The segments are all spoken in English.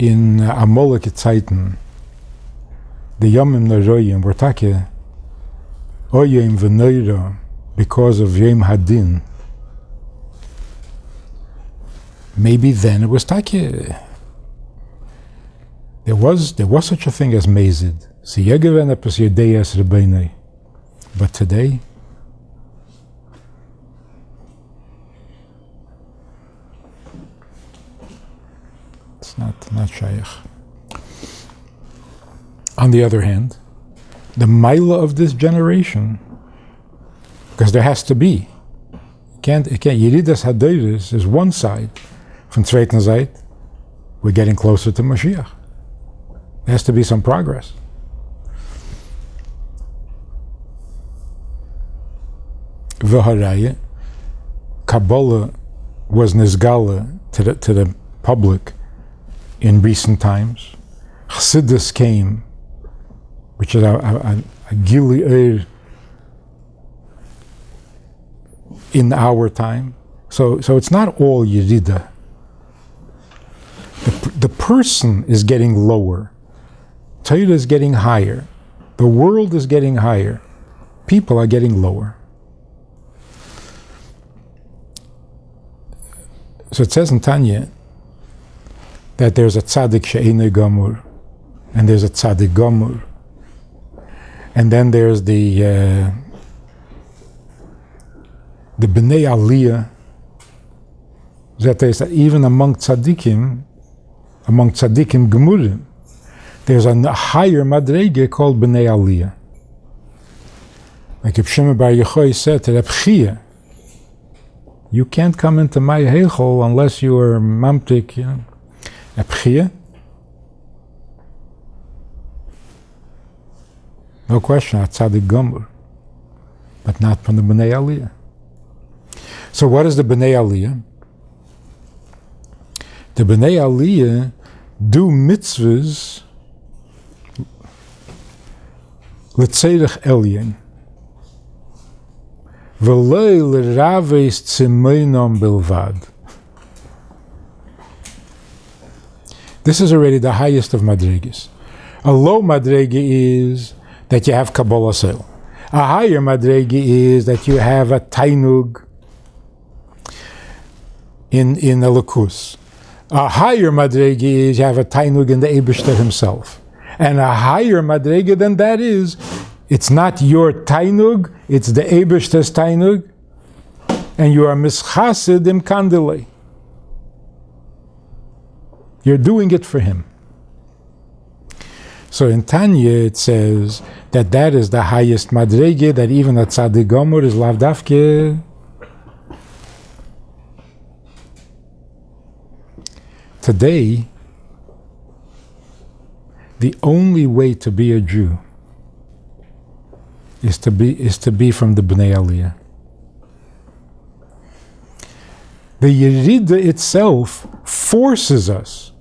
in Amalek Zeiten, the Yomim Naroyim were take Oyim V'Neira because of Yom Hadin. Maybe then it was take. There was such a thing as Mezid. But today, it's not shaykh. On the other hand, the Maila of this generation, because there has to be, Yeridas Hadeiris is one side. From zweiten Seite, we're getting closer to Mashiach. There has to be some progress. V'haraya, Kabbalah was nizgala to the public in recent times. Chassidus came, which is a gili eir in our time. So it's not all Yerida. The person is getting lower. Torah is getting higher. The world is getting higher. People are getting lower. So it says in Tanya that there's a tzaddik she'enei gamur, and there's a tzaddik gamur, and then there's the bnei aliyah. That is, even among tzaddikim gemurim, there's a higher madrege called bnei aliyah. Like if Shimon Bar Yochai said to Reb Chia, you can't come into my heichol unless you are mamtik, Reb Chia. No question, a tzaddik gamur, but not from the bnei aliyah. So what is the bnei aliyah? The bnei aliyah do mitzvahs l'tzerech elyon. V'lei l'raveis tzimeinom bilvad. This is already the highest of madrigas. A low madriga is that you have Kabbalah sel. A higher madriga is that you have a tainug in a lakus. A higher madrege is you have a tainug in the Eibishter himself. And a higher madrege than that is, it's not your tainug, it's the Eibishter's tainug, and you are mischasid im kandile. You're doing it for him. So in Tanya it says that is the highest madrege, that even a tzaddik gomer is lavdafke. Today, the only way to be a Jew is to be from the Bnei Aliyah. The Yerida itself forces us.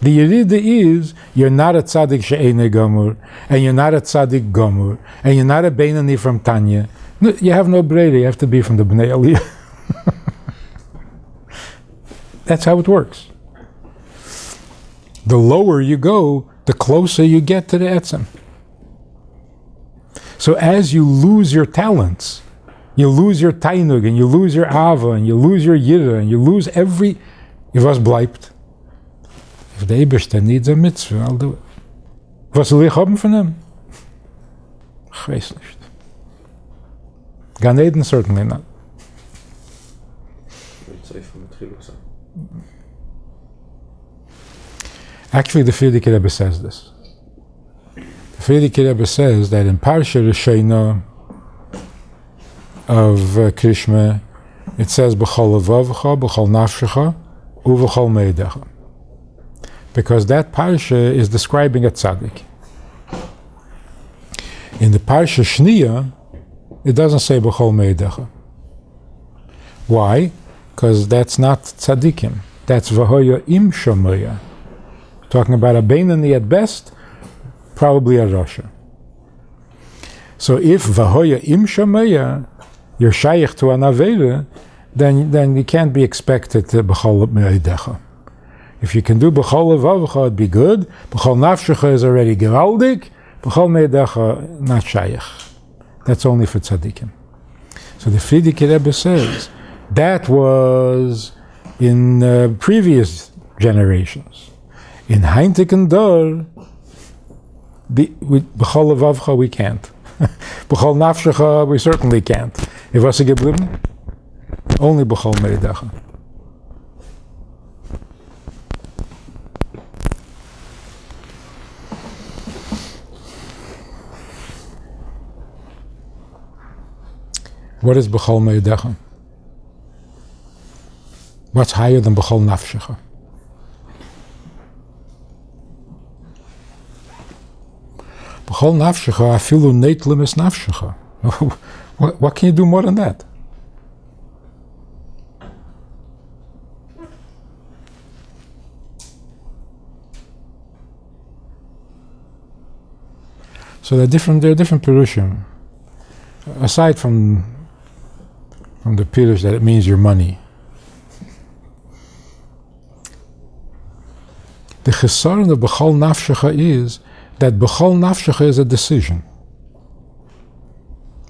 The Yerida is, you're not a tzaddik she'enei gamur, and you're not a tzaddik gamur, and you're not a Beinani from Tanya. No, you have no breda, you have to be from the Bnei Aliyah. That's how it works. The lower you go, the closer you get to the etzem. So as you lose your talents, you lose your tainug, and you lose your ava, and you lose your yira, and you lose every... If was bleibt. If the Eibishter needs a mitzvah, I'll do it. Was will ich haben von him? Ich weiß nicht. Gan Eden, certainly not. Actually, the Friedman Rebbe says this. The Friedman Rebbe says that in Parsha Rishayna of Krishma, it says B'chol levavcha, B'chol nafshecha, U'v'chol meidecha. Because that Parsha is describing a tzaddik. In the Parsha Shniya, it doesn't say B'chol meidecha. Why? Because that's not tzaddikim. That's V'hoya im shomoya. Talking about a Beinani at best, probably a Rasha. So if V'hoya im shomeya, you're shaykh to an Avera, then you can't be expected to B'chol me'edecha. If you can do b'chol levavcha, it'd be good. B'chol nafshecha is already geraldik. B'chol meidecha, not shayach. That's only for tzaddikim. So the Friedman Rebbe says that was in previous generations. In Heintik and Dor, b'chol levavcha we can't. B'chol nafshecha we certainly can't. If was geblieben, only b'chol meidecha. What is b'chol meidecha? What's higher than b'chol nafshecha? B'chol nafshecha afilu neit limis nafshecha. What can you do more than that? So there are different perushim. Aside from the pirush that it means your money. The chesaron of b'chol nafshecha is that b'chol nafshecha is a decision.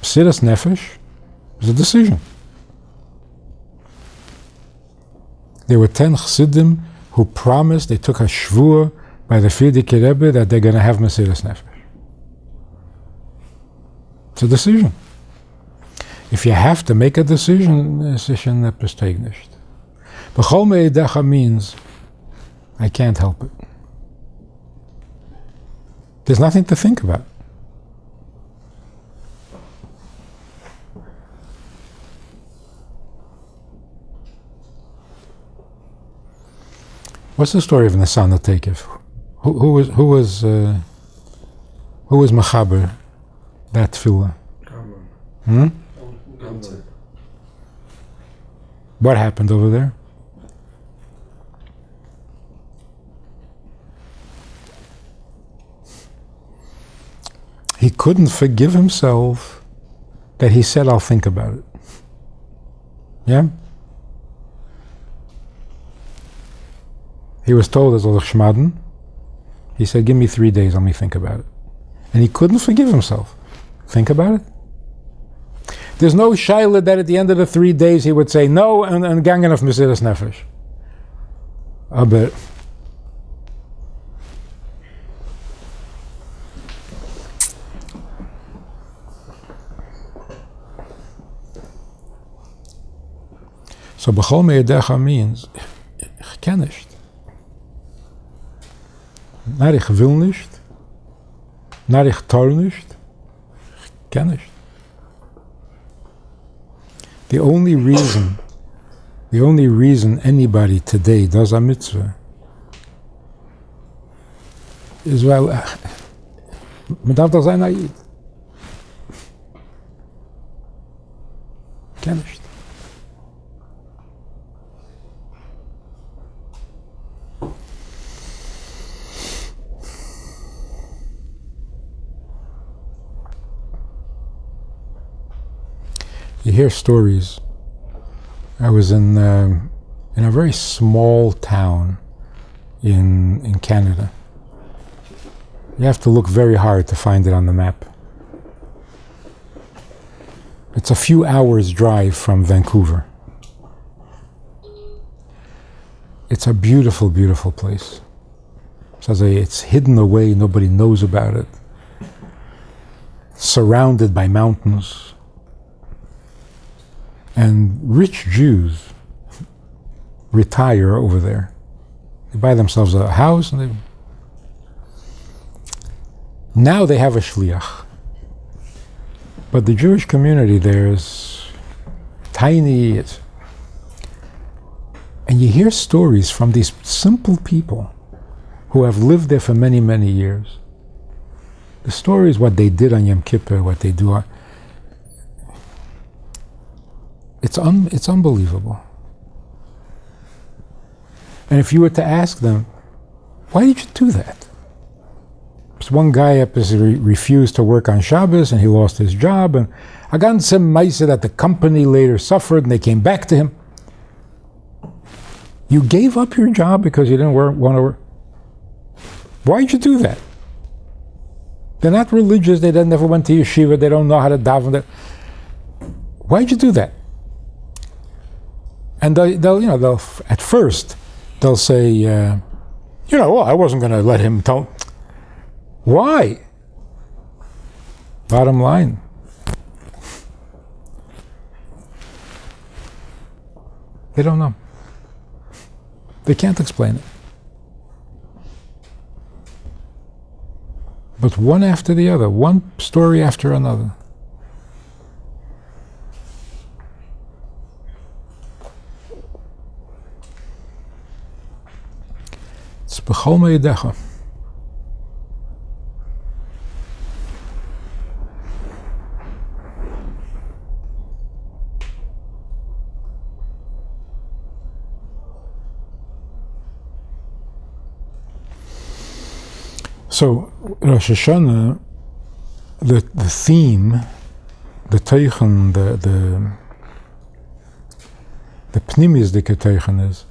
Mesiras nefesh is a decision. There were 10 chassidim who promised, they took a shvur by the Friedman Rebbe that they're going to have mesiras nefesh. It's a decision. If you have to make a decision besteht nicht. B'chol meidecha means I can't help it. There's nothing to think about. What's the story of Nasana Tekev? Who was Machaber that tefillah? What happened over there? He couldn't forgive himself that he said, I'll think about it. Yeah? He was told as a Shmaden. He said, give me 3 days, let me think about it. And he couldn't forgive himself. Think about it. There's no shaila that at the end of the 3 days he would say no and gangen of mesiras nefesh. Aber so b'chol meidecha means ich ken nicht. Naar ich will nicht. Naar ich tor nicht. Ich ken nicht. The only reason anybody today does a mitzvah is well, man darf doch sein Ayid. Kenn nicht. You hear stories. I was in a very small town in Canada. You have to look very hard to find it on the map. It's a few hours drive from Vancouver. It's a beautiful, beautiful place. So it's hidden away, nobody knows about it. Surrounded by mountains. And rich Jews retire over there. They buy themselves a house and now they have a shliach. But the Jewish community there is tiny. And you hear stories from these simple people who have lived there for many, many years. The stories, what they did on Yom Kippur, what they do. It's unbelievable. And if you were to ask them, why did you do that? There's one guy refused to work on Shabbos and he lost his job. And a ganze meise that the company later suffered and they came back to him. You gave up your job because you didn't want to work. Why'd you do that? They're not religious. They never went to yeshiva. They don't know how to daven. Why'd you do that? And they'll at first they'll say, well, I wasn't going to let him tell. Why? Bottom line, they don't know. They can't explain it. But one after the other, one story after another. It's b'chol me'edecha. So Rosh Hashanah, the theme, the teichen, the pnimis the teichen is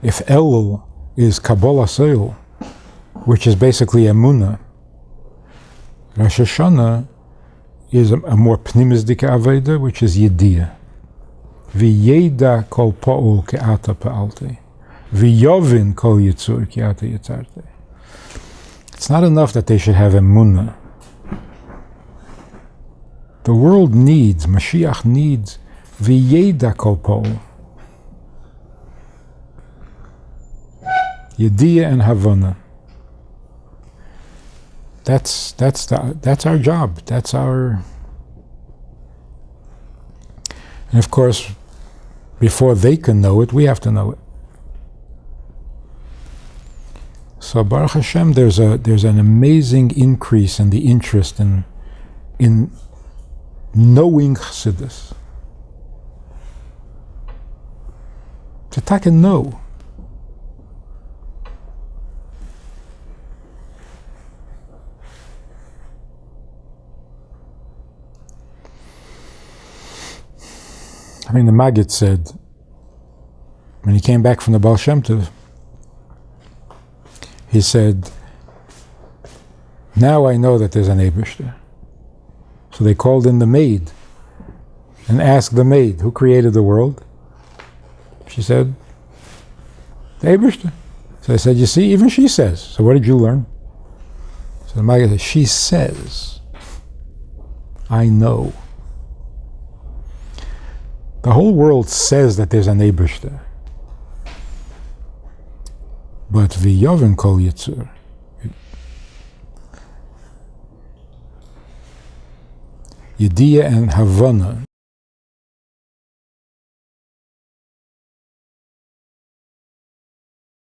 if Elul is Kabbalah Soil, which is basically Emunah, Rosh Hashanah is a more pnimis dike aveda, which is Yediyah. V'yeda kol pa'ul ke'ata pa'alti. V'yovin kol yitzur ke'ata yitzarti. It's not enough that they should have emunah. The world needs, Mashiach needs, v'yeda kol pa'ul. Yediyah and Havana. That's our job. That's our. And of course, before they can know it, we have to know it. So Baruch Hashem, there's an amazing increase in the interest in knowing Chassidus. To take and know. I mean, the Maggid said, when he came back from the Baal Shem Tov, he said, now I know that there's an Eibishter. So they called in the maid and asked the maid, who created the world? She said, the Eibishter. So I said, you see, even she says. So what did you learn? So the Maggid said, she says, I know. The whole world says that there's an Eibishter. But v'yovin kol yitzur. Yediyah and Havana.